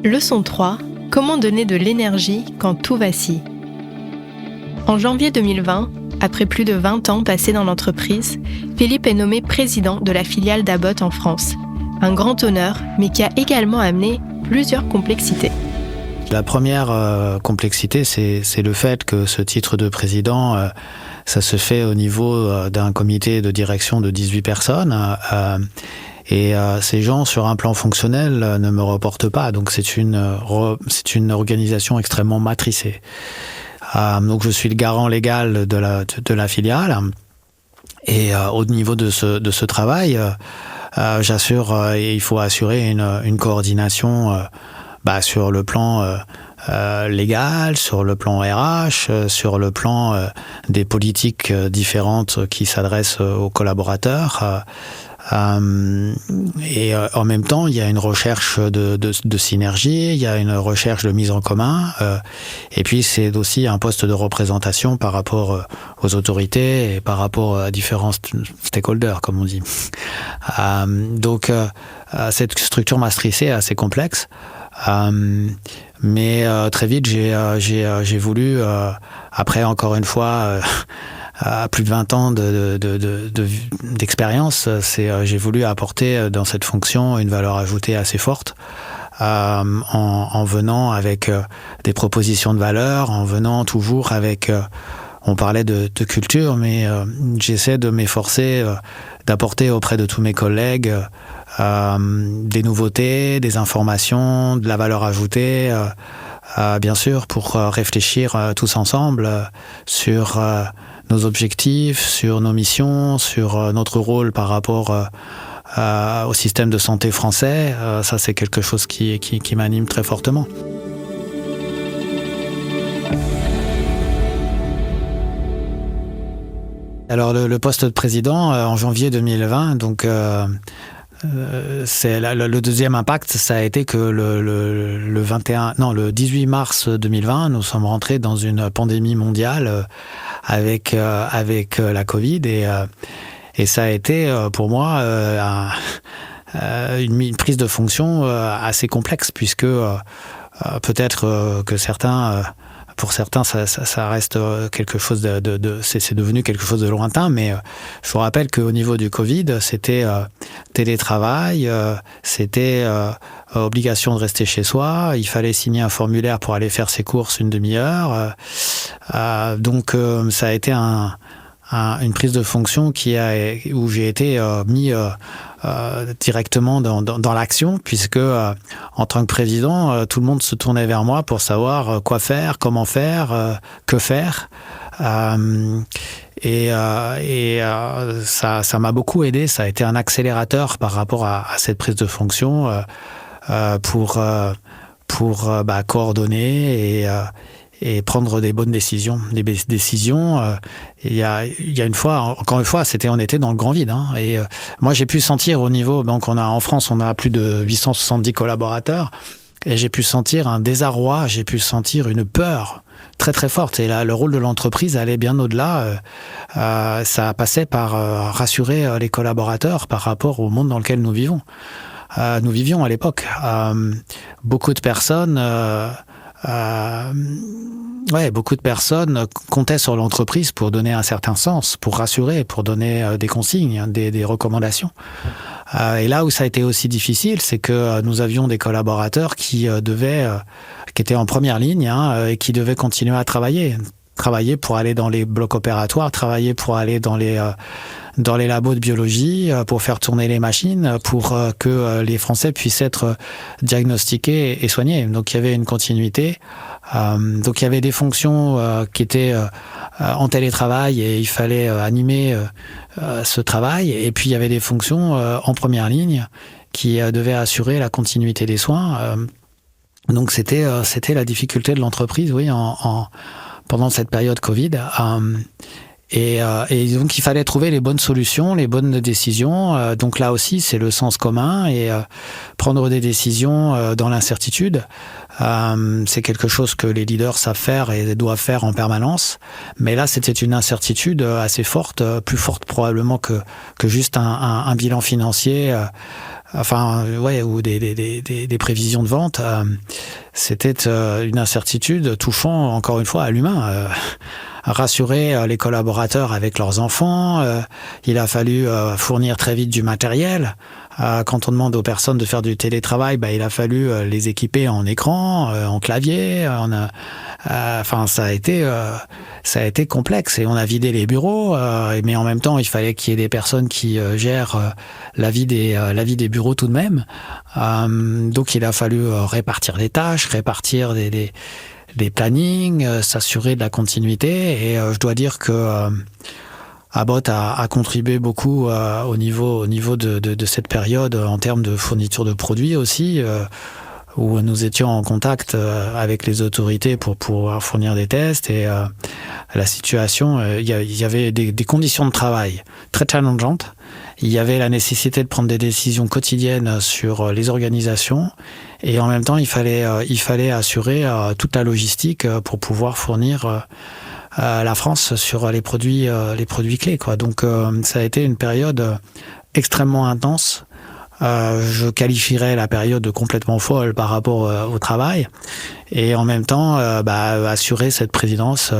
Leçon 3. Comment donner de l'énergie quand tout vacille? En janvier 2020, après plus de 20 ans passés dans l'entreprise, Philippe est nommé président de la filiale d'Abbott en France. Un grand honneur, mais qui a également amené plusieurs complexités. La première complexité, c'est le fait que ce titre de président, ça se fait au niveau d'un comité de direction de 18 personnes. Et ces gens, sur un plan fonctionnel, ne me reportent pas. Donc c'est une organisation extrêmement matricée. Donc je suis le garant légal de la filiale. Et au niveau de ce travail, j'assure, et il faut assurer une coordination sur le plan légal, sur le plan RH, sur le plan des politiques différentes qui s'adressent aux collaborateurs. Et en même temps, il y a une recherche de synergie, il y a une recherche de mise en commun, et puis c'est aussi un poste de représentation par rapport aux autorités et par rapport à différents stakeholders, comme on dit. Donc, cette structure matricée est assez complexe, mais très vite, j'ai voulu, après encore une fois, à plus de 20 ans d'expérience, j'ai voulu apporter dans cette fonction une valeur ajoutée assez forte, en venant avec des propositions de valeur, en venant toujours avec, on parlait de culture, mais j'essaie de m'efforcer d'apporter auprès de tous mes collègues des nouveautés, des informations, de la valeur ajoutée, bien sûr, pour réfléchir tous ensemble sur nos objectifs, sur nos missions, sur notre rôle par rapport au système de santé français. Ça, c'est quelque chose qui m'anime très fortement. Alors, le poste de président, en janvier 2020, donc c'est le deuxième impact, ça a été que le 18 mars 2020, nous sommes rentrés dans une pandémie mondiale avec la Covid, et ça a été pour moi une prise de fonction assez complexe, puisque peut-être que pour certains, ça reste quelque chose c'est devenu quelque chose de lointain, mais je vous rappelle qu'au niveau du Covid, c'était télétravail, c'était obligation de rester chez soi, il fallait signer un formulaire pour aller faire ses courses une demi-heure, donc ça a été une prise de fonction où j'ai été mis directement dans l'action, puisque en tant que président, tout le monde se tournait vers moi pour savoir quoi faire, comment faire, que faire. Et ça m'a beaucoup aidé, ça a été un accélérateur par rapport à cette prise de fonction pour coordonner et prendre des bonnes décisions. Des décisions, il y a une fois, encore une fois, on était dans le grand vide. Et moi, j'ai pu sentir au niveau, donc en France, on a plus de 870 collaborateurs, et j'ai pu sentir un désarroi, j'ai pu sentir une peur très très forte. Et là, le rôle de l'entreprise allait bien au-delà. Ça passait par rassurer les collaborateurs par rapport au monde dans lequel nous vivons. Nous vivions à l'époque. Beaucoup de personnes comptaient sur l'entreprise pour donner un certain sens, pour rassurer, pour donner des consignes, des recommandations. Et là où ça a été aussi difficile, c'est que nous avions des collaborateurs qui étaient en première ligne, et qui devaient continuer à travailler pour aller dans les blocs opératoires, travailler pour aller dans les labos de biologie, pour faire tourner les machines, pour que les Français puissent être diagnostiqués et soignés. Donc il y avait une continuité. Donc il y avait des fonctions qui étaient en télétravail, et il fallait animer ce travail. Et puis il y avait des fonctions en première ligne qui devaient assurer la continuité des soins. Donc c'était la difficulté de l'entreprise, oui, pendant cette période Covid. Et donc, il fallait trouver les bonnes solutions, les bonnes décisions. Donc là aussi, c'est le sens commun et prendre des décisions dans l'incertitude. C'est quelque chose que les leaders savent faire et doivent faire en permanence. Mais là, c'était une incertitude assez forte, plus forte probablement que juste un bilan financier. Ou des prévisions de vente. C'était une incertitude touchant, encore une fois, à l'humain. Rassurer les collaborateurs avec leurs enfants. Il a fallu fournir très vite du matériel. Quand on demande aux personnes de faire du télétravail, il a fallu les équiper en écran, en clavier. Ça a été complexe et on a vidé les bureaux. Mais en même temps, il fallait qu'il y ait des personnes qui gèrent la vie des bureaux tout de même. Donc, il a fallu répartir les tâches, répartir des plannings, s'assurer de la continuité. Et je dois dire que Abbott a contribué beaucoup au niveau de cette période en termes de fourniture de produits aussi, où nous étions en contact avec les autorités pour pouvoir fournir des tests. Et la situation, il y avait des conditions de travail très challengeantes. Il y avait la nécessité de prendre des décisions quotidiennes sur les organisations et en même temps, il fallait assurer toute la logistique pour pouvoir fournir la France sur les produits clés, quoi. Donc, ça a été une période extrêmement intense. Je qualifierais la période de complètement folle par rapport au travail et en même temps, assurer cette présidence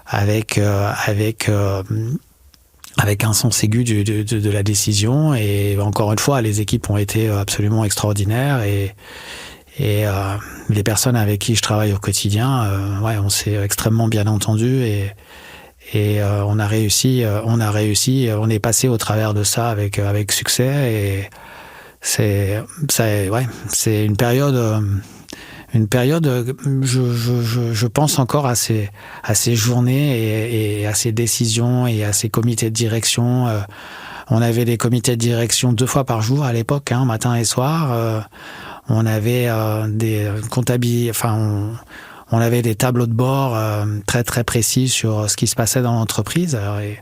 avec un sens aigu de la décision. Et encore une fois, les équipes ont été absolument extraordinaires et les personnes avec qui je travaille au quotidien, on s'est extrêmement bien entendu et on a réussi, on est passé au travers de ça avec succès et c'est une période. Je pense encore à ces journées et à ces décisions et à ces comités de direction. On avait des comités de direction 2 fois par jour à l'époque, matin et soir. On avait des on avait des tableaux de bord très très précis sur ce qui se passait dans l'entreprise. Et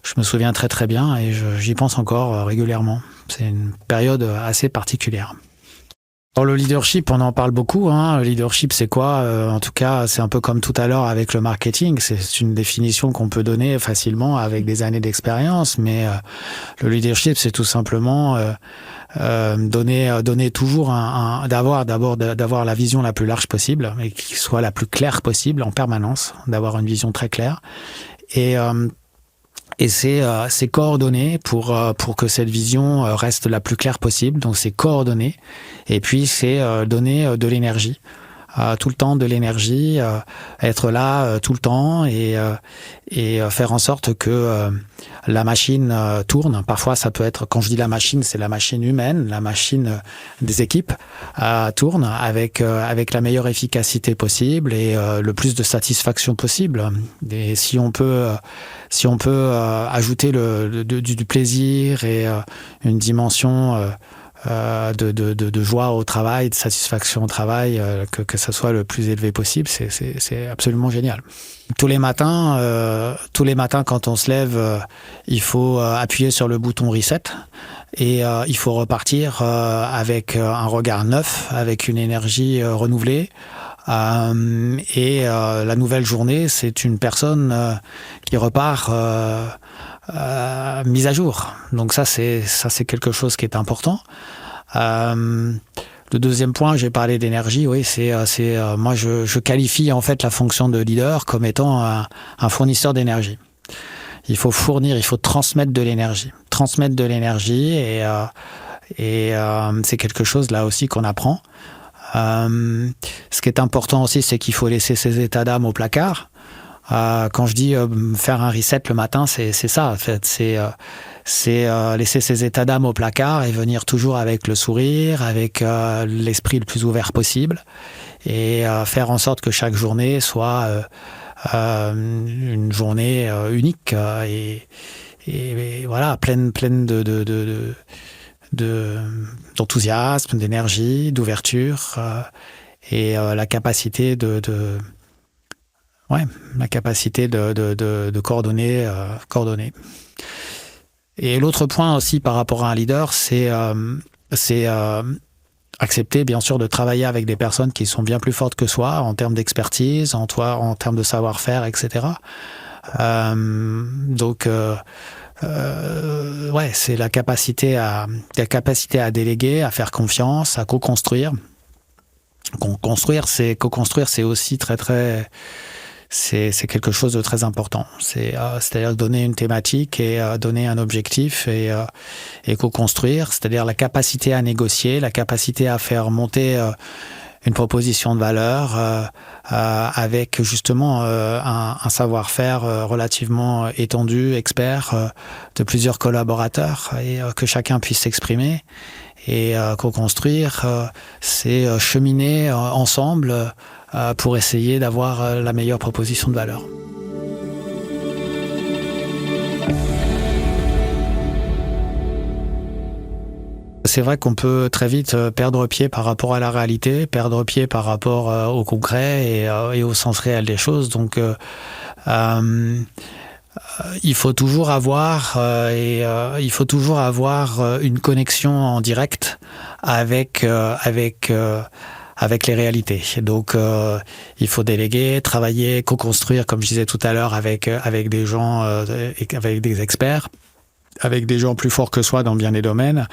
je me souviens très très bien et j'y pense encore régulièrement. C'est une période assez particulière. Alors le leadership, on en parle beaucoup. Le leadership, c'est quoi ? En tout cas, c'est un peu comme tout à l'heure avec le marketing. C'est une définition qu'on peut donner facilement avec des années d'expérience. Mais le leadership, c'est tout simplement donner toujours d'avoir la vision la plus large possible et qui soit la plus claire possible en permanence, d'avoir une vision très claire. Et c'est coordonné pour que cette vision reste la plus claire possible. Donc c'est coordonné. Et puis c'est donner de l'énergie. Tout le temps de l'énergie, être là tout le temps et faire en sorte que la machine tourne. Parfois, ça peut être, quand je dis la machine, c'est la machine humaine, la machine des équipes tourne avec la meilleure efficacité possible et le plus de satisfaction possible. Et si on peut ajouter du plaisir et une dimension de joie au travail, de satisfaction au travail, que ça soit le plus élevé possible, c'est absolument génial. Tous les matins, quand on se lève, il faut appuyer sur le bouton reset et il faut repartir avec un regard neuf, avec une énergie renouvelée. Et la nouvelle journée, c'est une personne qui repart mise à jour. Donc ça c'est quelque chose qui est important. Le deuxième point, j'ai parlé d'énergie. Oui, moi je qualifie en fait la fonction de leader comme étant un fournisseur d'énergie. Il faut transmettre de l'énergie. Et c'est quelque chose là aussi qu'on apprend. Ce qui est important aussi, c'est qu'il faut laisser ses états d'âme au placard. Quand je dis faire un reset le matin, c'est ça en fait. C'est laisser ses états d'âme au placard et venir toujours avec le sourire, avec l'esprit le plus ouvert possible et faire en sorte que chaque journée soit une journée unique et voilà, pleine d'enthousiasme, d'énergie, d'ouverture et la capacité Ouais, la capacité de coordonner. Et l'autre point aussi par rapport à un leader, c'est accepter bien sûr de travailler avec des personnes qui sont bien plus fortes que soi en termes d'expertise, en termes de savoir-faire, etc. Ouais, c'est la capacité à déléguer, à faire confiance, à co-construire. Co-construire, c'est aussi c'est quelque chose de très important. C'est-à-dire donner une thématique et donner un objectif et co-construire. C'est-à-dire la capacité à négocier, la capacité à faire monter une proposition de valeur avec justement un savoir-faire relativement étendu, expert, de plusieurs collaborateurs et que chacun puisse s'exprimer. Et co-construire, c'est cheminer ensemble pour essayer d'avoir la meilleure proposition de valeur. C'est vrai qu'on peut très vite perdre pied par rapport à la réalité, perdre pied par rapport au concret et au sens réel des choses. Donc, il faut toujours avoir une connexion en direct avec les réalités. Donc, il faut déléguer, travailler, co-construire, comme je disais tout à l'heure, avec des gens, avec des experts, avec des gens plus forts que soi dans bien des domaines,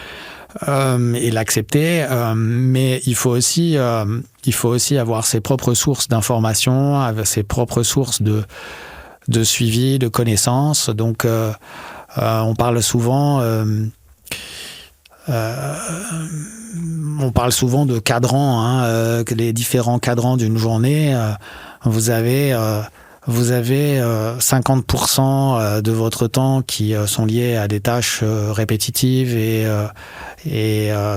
et l'accepter. Mais il faut aussi avoir ses propres sources d'informations, ses propres sources de suivi, de connaissances. Donc, on parle souvent de cadrans, les différents cadrans d'une journée. Vous avez 50% de votre temps qui sont liés à des tâches répétitives et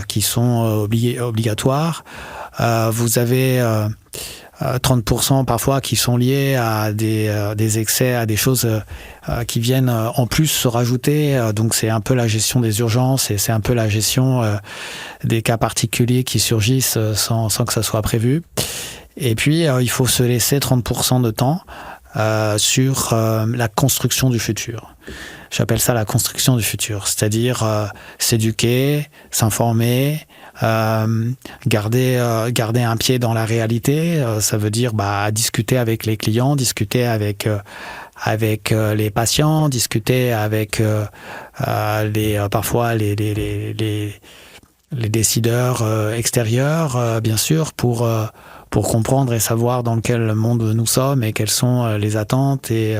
qui sont obligatoires. Vous avez 30% parfois qui sont liés à des excès, à des choses qui viennent en plus se rajouter. Donc c'est un peu la gestion des urgences et c'est un peu la gestion des cas particuliers qui surgissent sans que ça soit prévu. Et puis il faut se laisser 30% de temps sur la construction du futur. J'appelle ça la construction du futur, c'est-à-dire s'éduquer, s'informer, garder un pied dans la réalité. Ça veut dire discuter avec les clients, discuter avec les patients, discuter avec parfois les décideurs extérieurs, bien sûr, pour comprendre et savoir dans quel monde nous sommes et quelles sont les attentes et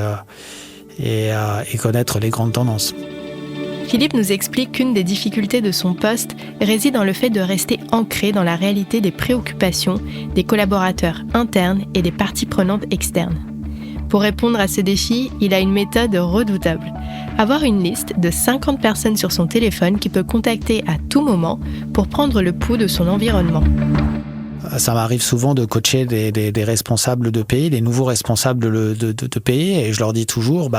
connaître les grandes tendances. Philippe nous explique qu'une des difficultés de son poste réside dans le fait de rester ancré dans la réalité des préoccupations des collaborateurs internes et des parties prenantes externes. Pour répondre à ce défi, il a une méthode redoutable. Avoir une liste de 50 personnes sur son téléphone qu'il peut contacter à tout moment pour prendre le pouls de son environnement. Ça m'arrive souvent de coacher des responsables de pays, des nouveaux responsables de pays, et je leur dis toujours,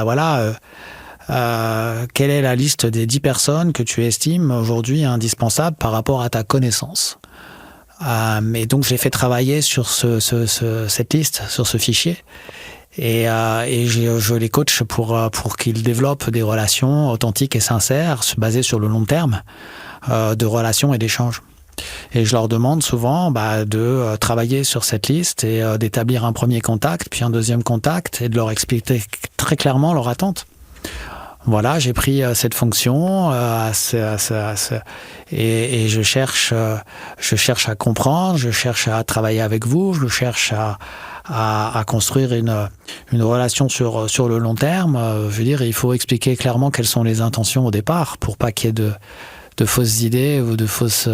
quelle est la liste des 10 personnes que tu estimes aujourd'hui indispensables par rapport à ta connaissance. Et donc je les fais travailler sur cette liste, sur ce fichier, et je les coach pour qu'ils développent des relations authentiques et sincères, basées sur le long terme, de relations et d'échanges. Et je leur demande souvent de travailler sur cette liste et d'établir un premier contact, puis un deuxième contact, et de leur expliquer très clairement leur attente. Voilà, j'ai pris cette fonction et je cherche à comprendre, je cherche à travailler avec vous, je cherche à construire une relation sur le long terme. Je veux dire, il faut expliquer clairement quelles sont les intentions au départ pour pas qu'il y ait de fausses idées ou de fausses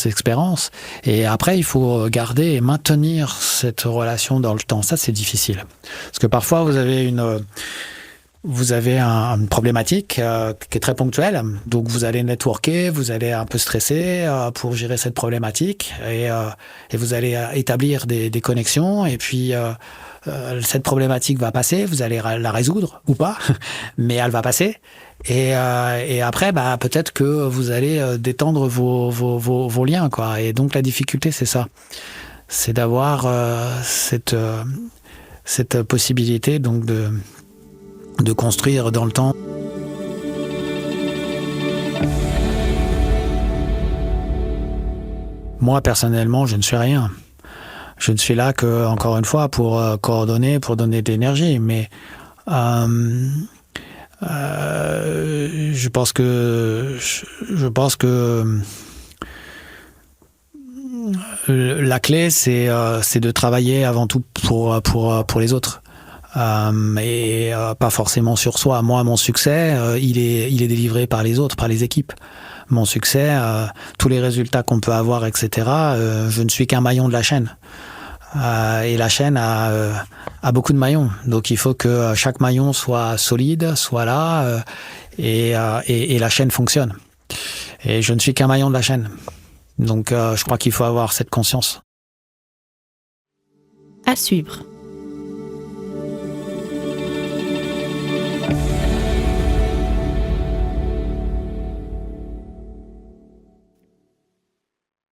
expériences. Et après, il faut garder et maintenir cette relation dans le temps. Ça, c'est difficile. Parce que parfois, vous avez une problématique qui est très ponctuelle. Donc, vous allez networker, vous allez un peu stresser pour gérer cette problématique et vous allez établir des connexions. Et puis, cette problématique va passer, vous allez la résoudre ou pas, mais elle va passer. Et après, peut-être que vous allez détendre vos liens, quoi. Et donc, la difficulté, c'est ça. C'est d'avoir cette cette possibilité donc de construire dans le temps. Moi, personnellement, je ne suis rien. Je ne suis là que, encore une fois, pour coordonner, pour donner de l'énergie. Mais je pense que la clé, c'est de travailler avant tout pour les autres. Et pas forcément sur soi. Moi, mon succès, il est délivré par les autres, par les équipes. Mon succès, tous les résultats qu'on peut avoir, etc., je ne suis qu'un maillon de la chaîne. Et la chaîne a beaucoup de maillons. Donc il faut que chaque maillon soit solide, soit là, et la chaîne fonctionne. Et je ne suis qu'un maillon de la chaîne. Donc je crois qu'il faut avoir cette conscience. À suivre.